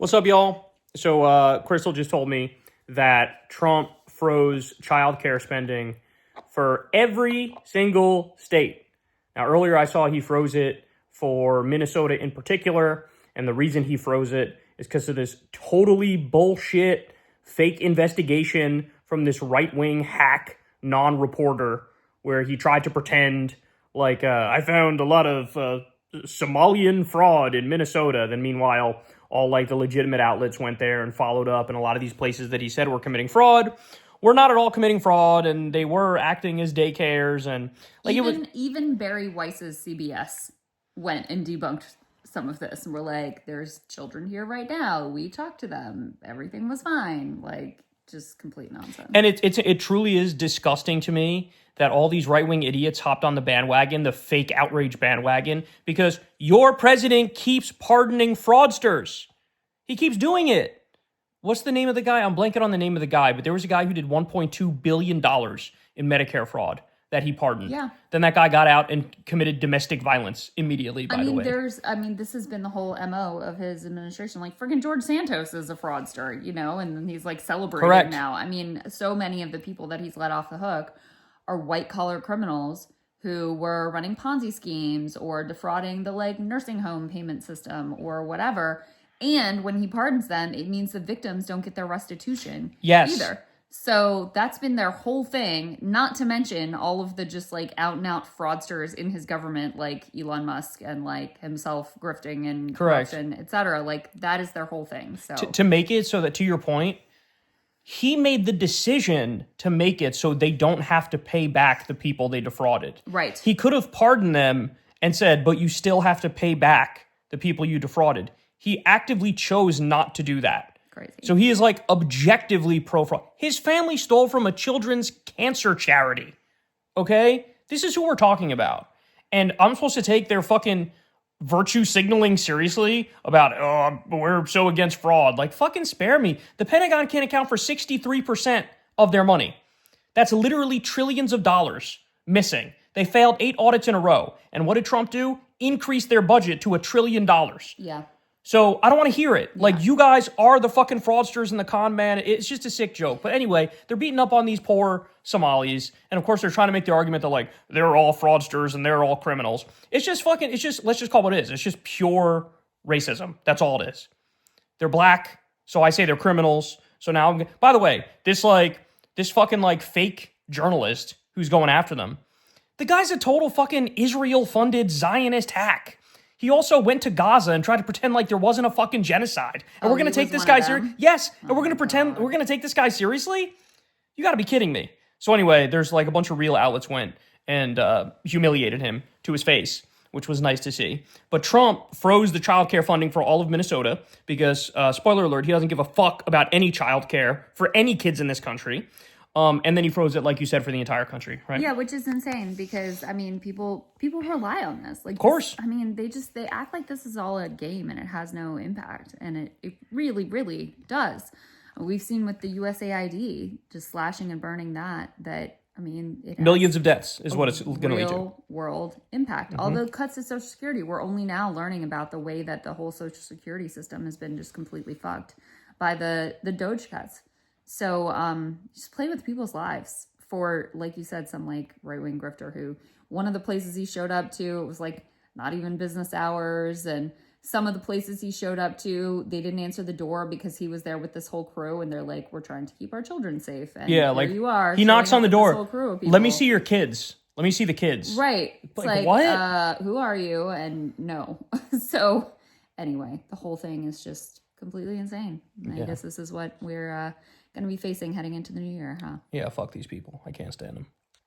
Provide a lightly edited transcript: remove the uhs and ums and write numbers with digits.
What's up, y'all? So, Crystal just told me that Trump froze childcare spending for every single state. Now, earlier I saw he froze it for Minnesota in particular, and the reason he froze it is because of this totally bullshit fake investigation from this right-wing hack non-reporter where he tried to pretend like, I found a lot of Somalian fraud in Minnesota. Then meanwhile, all like the legitimate outlets went there and followed up, and a lot of these places that he said were committing fraud were not at all committing fraud, and they were acting as daycares, and like even Barry Weiss's CBS went and debunked some of this, and we're like, "There's children here right now. We talked to them. Everything was fine." Like, just complete nonsense. And it truly is disgusting to me that all these right-wing idiots hopped on the bandwagon, the fake outrage bandwagon, because your president keeps pardoning fraudsters. He keeps doing it. What's the name of the guy? I'm blanking on the name of the guy, but there was a guy who did $1.2 billion in Medicare fraud that he pardoned. Yeah. Then that guy got out and committed domestic violence immediately, by the way. This has been the whole MO of his administration. Like, friggin' George Santos is a fraudster, and then he's like celebrating Correct. now. I mean, so many of the people that he's let off the hook are white-collar criminals who were running Ponzi schemes or defrauding the like nursing home payment system or whatever. And when he pardons them, it means the victims don't get their restitution either. So that's been their whole thing, not to mention all of the just like out and out fraudsters in his government, like Elon Musk and like himself grifting and corruption, et cetera. Like, that is their whole thing. So to make it so that, to your point, he made the decision to make it so they don't have to pay back the people they defrauded. Right. He could have pardoned them and said, but you still have to pay back the people you defrauded. He actively chose not to do that. Crazy. So he is like objectively pro-fraud. His family stole from a children's cancer charity. Okay? This is who we're talking about. And I'm supposed to take their fucking virtue signaling seriously about, we're so against fraud. Like, fucking spare me. The Pentagon can't account for 63% of their money. That's literally trillions of dollars missing. They failed 8 audits in a row. And what did Trump do? Increase their budget to $1 trillion. Yeah. So I don't want to hear it. Like, you guys are the fucking fraudsters and the con man. It's just a sick joke. But anyway, they're beating up on these poor Somalis. And of course, they're trying to make the argument that, like, they're all fraudsters and they're all criminals. Let's just call it what it is. It's just pure racism. That's all it is. They're black, so I say they're criminals. So now, by the way, this fucking fake journalist who's going after them, the guy's a total fucking Israel-funded Zionist hack. He also went to Gaza and tried to pretend like there wasn't a fucking genocide. And we're going to take this guy seriously? Yes. And we're going to pretend we're going to take this guy seriously? You got to be kidding me. So anyway, there's like a bunch of real outlets went and humiliated him to his face, which was nice to see. But Trump froze the childcare funding for all of Minnesota because, spoiler alert, he doesn't give a fuck about any childcare for any kids in this country. And then he froze it, like you said, for the entire country, right? Yeah, which is insane because, I mean, people rely on this. Like, of course. They act like this is all a game and it has no impact. And it really, really does. We've seen with the USAID, just slashing and burning that, I mean, it has millions of deaths is what it's going to lead to. Real world impact. All the cuts to Social Security, we're only now learning about the way that the whole Social Security system has been just completely fucked by the Doge cuts. So just play with people's lives for, like you said, some like right-wing grifter who one of the places he showed up to, it was like not even business hours. And some of the places he showed up to, they didn't answer the door because he was there with this whole crew. And they're like, we're trying to keep our children safe. And yeah, like you are. He knocks on the door. Let me see your kids. Let me see the kids. Right. It's like what? Who are you? And no. So anyway, the whole thing is just completely insane. I guess this is what we're going to be facing heading into the new year, huh? Yeah, fuck these people. I can't stand them.